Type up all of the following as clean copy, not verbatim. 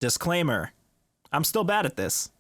Disclaimer, I'm still bad at this.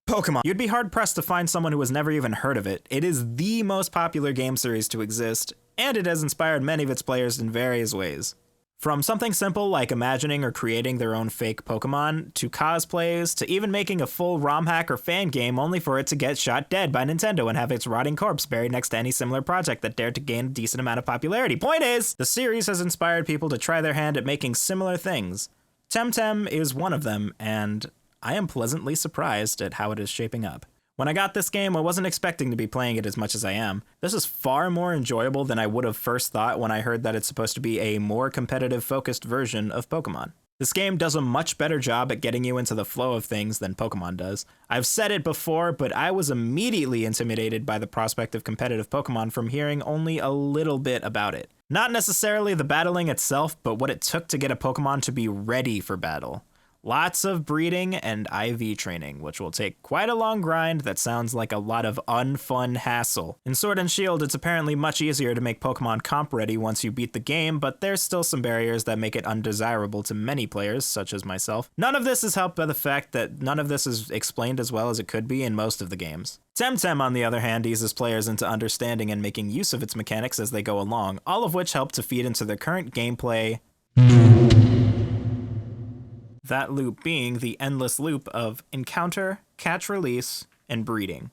Pokemon. You'd be hard-pressed to find someone who has never even heard of it. It is the most popular game series to exist, and it has inspired many of its players in various ways. From something simple like imagining or creating their own fake Pokemon, to cosplays, to even making a full ROM hack or fan game only for it to get shot dead by Nintendo and have its rotting corpse buried next to any similar project that dared to gain a decent amount of popularity. Point is, the series has inspired people to try their hand at making similar things. Temtem is one of them, and I am pleasantly surprised at how it is shaping up. When I got this game, I wasn't expecting to be playing it as much as I am. This is far more enjoyable than I would have first thought when I heard that it's supposed to be a more competitive-focused version of Pokemon. This game does a much better job at getting you into the flow of things than Pokemon does. I've said it before, but I was immediately intimidated by the prospect of competitive Pokemon from hearing only a little bit about it. Not necessarily the battling itself, but what it took to get a Pokemon to be ready for battle. Lots of breeding and IV training, which will take quite a long grind that sounds like a lot of unfun hassle. In Sword and Shield, it's apparently much easier to make Pokemon comp ready once you beat the game, but there's still some barriers that make it undesirable to many players, such as myself. None of this is helped by the fact that none of this is explained as well as it could be in most of the games. Temtem, on the other hand, eases players into understanding and making use of its mechanics as they go along, all of which help to feed into the current gameplay. That loop being the endless loop of encounter, catch release, and breeding.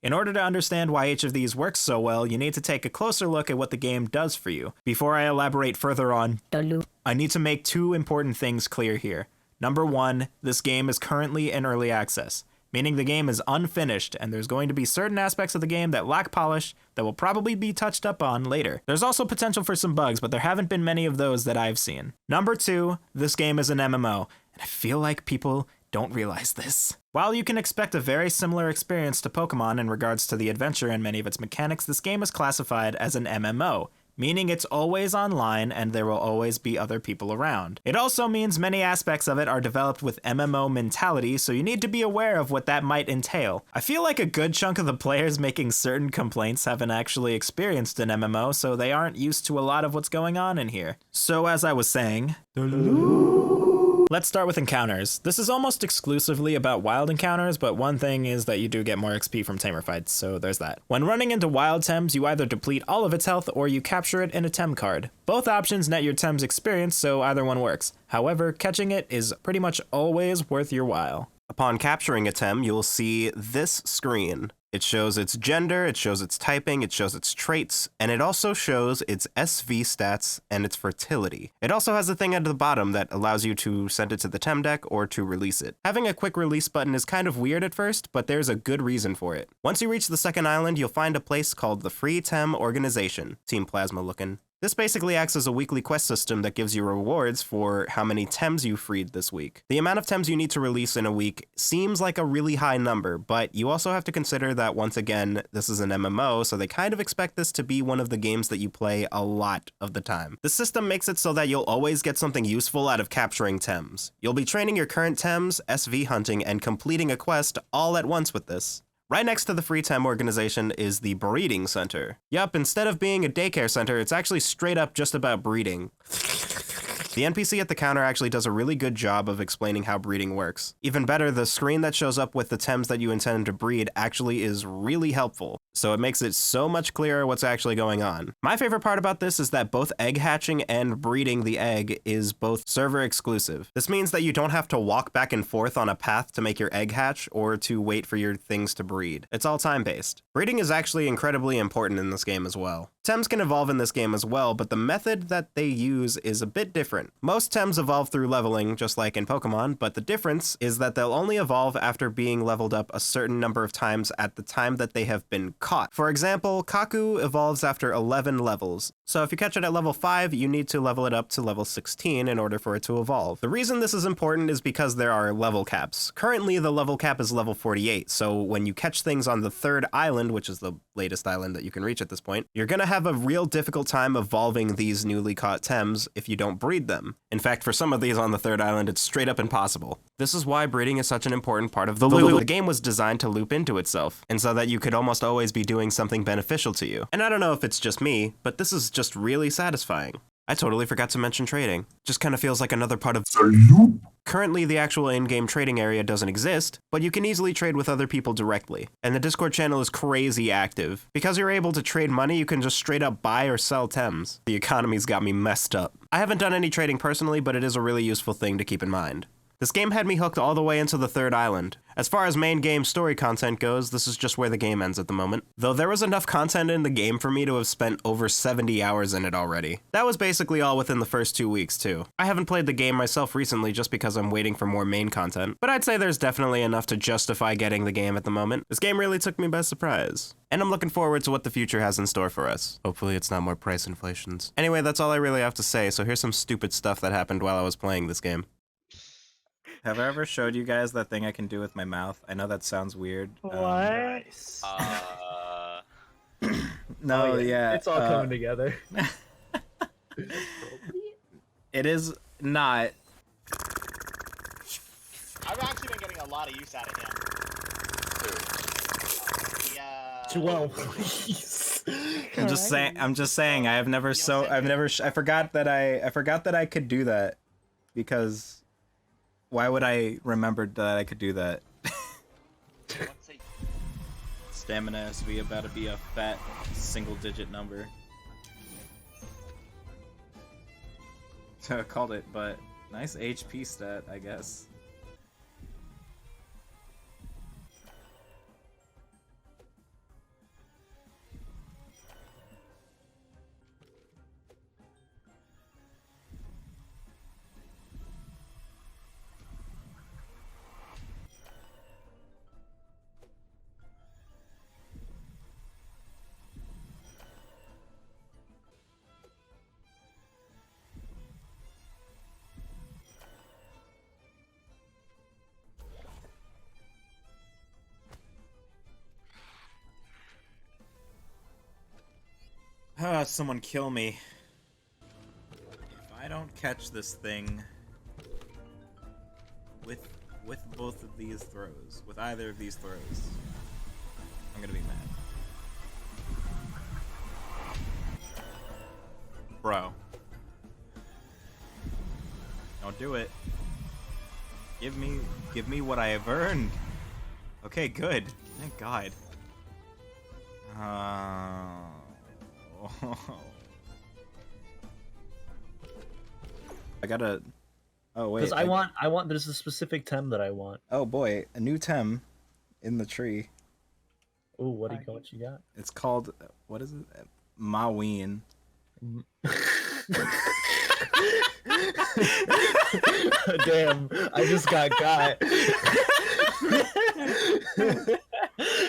In order to understand why each of these works so well, you need to take a closer look at what the game does for you. Before I elaborate further on the loop, I need to make two important things clear here. Number one, this game is currently in early access, meaning the game is unfinished and there's going to be certain aspects of the game that lack polish that will probably be touched up on later. There's also potential for some bugs, but there haven't been many of those that I've seen. Number two, this game is an MMO, and I feel like people don't realize this. While you can expect a very similar experience to Pokemon in regards to the adventure and many of its mechanics, this game is classified as an MMO, meaning it's always online and there will always be other people around. It also means many aspects of it are developed with MMO mentality, so you need to be aware of what that might entail. I feel like a good chunk of the players making certain complaints haven't actually experienced an MMO, so they aren't used to a lot of what's going on in here. So as I was saying, let's start with encounters. This is almost exclusively about wild encounters, but one thing is that you do get more XP from tamer fights, so there's that. When running into wild Tems, you either deplete all of its health or you capture it in a Tem card. Both options net your Tem's experience, so either one works. However, catching it is pretty much always worth your while. Upon capturing a Tem, you'll see this screen. It shows its gender, it shows its typing, it shows its traits, and it also shows its SV stats and its fertility. It also has a thing at the bottom that allows you to send it to the Tem deck or to release it. Having a quick release button is kind of weird at first, but there's a good reason for it. Once you reach the second island, you'll find a place called the Free Tem Organization. Team Plasma looking. This basically acts as a weekly quest system that gives you rewards for how many Tems you freed this week. The amount of Tems you need to release in a week seems like a really high number, but you also have to consider that once again, this is an MMO, so they kind of expect this to be one of the games that you play a lot of the time. The system makes it so that you'll always get something useful out of capturing Tems. You'll be training your current Tems, SV hunting, and completing a quest all at once with this. Right next to the Free Tem Organization is the Breeding Center. Yup, instead of being a daycare center, it's actually straight up just about breeding. The NPC at the counter actually does a really good job of explaining how breeding works. Even better, the screen that shows up with the Tems that you intend to breed actually is really helpful, so it makes it so much clearer what's actually going on. My favorite part about this is that both egg hatching and breeding the egg is both server exclusive. This means that you don't have to walk back and forth on a path to make your egg hatch or to wait for your things to breed. It's all time-based. Breeding is actually incredibly important in this game as well. Tems can evolve in this game as well, but the method that they use is a bit different. Most Tems evolve through leveling, just like in Pokemon, but the difference is that they'll only evolve after being leveled up a certain number of times at the time that they have been caught. For example, Kaku evolves after 11 levels, so if you catch it at level 5, you need to level it up to level 16 in order for it to evolve. The reason this is important is because there are level caps. Currently, the level cap is level 48, so when you catch things on the third island, which is the latest island that you can reach at this point, you're gonna have a real difficult time evolving these newly caught Tems if you don't breed them. In fact, for some of these on the third island, it's straight up impossible. This is why breeding is such an important part of the loop. The game was designed to loop into itself, and so that you could almost always be doing something beneficial to you. And I don't know if it's just me, but this is just really satisfying. I totally forgot to mention trading. Just kind of feels like another part of Currently, the actual in-game trading area doesn't exist, but you can easily trade with other people directly, and the Discord channel is crazy active. Because you're able to trade money, you can just straight up buy or sell Tems. The economy's got me messed up. I haven't done any trading personally, but it is a really useful thing to keep in mind. This game had me hooked all the way into the 3rd island. As far as main game story content goes, this is just where the game ends at the moment. Though there was enough content in the game for me to have spent over 70 hours in it already. That was basically all within the first 2 weeks too. I haven't played the game myself recently just because I'm waiting for more main content, but I'd say there's definitely enough to justify getting the game at the moment. This game really took me by surprise. And I'm looking forward to what the future has in store for us. Hopefully it's not more price inflations. Anyway, that's all I really have to say, so here's some stupid stuff that happened while I was playing this game. Have I ever showed you guys that thing I can do with my mouth? I know that sounds weird. What? Nice. No, yeah. It's all coming together. It is not. I've actually been getting a lot of use out of him. Well, please. I'm just saying. I forgot that I could do that because. Why would I remember that I could do that? Stamina SV about to be a fat single-digit number. So I called it, but nice HP stat, I guess. Someone kill me. If I don't catch this thing with both of these throws, with either of these throws, I'm gonna be mad. Bro. Don't do it. Give me what I have earned. Okay, good. Thank God. I gotta. Oh wait. Because I want. There's a specific Tem that I want. Oh boy, a new Tem in the tree. Ooh, what you got? It's called. What is it? Maween. Damn! I just got.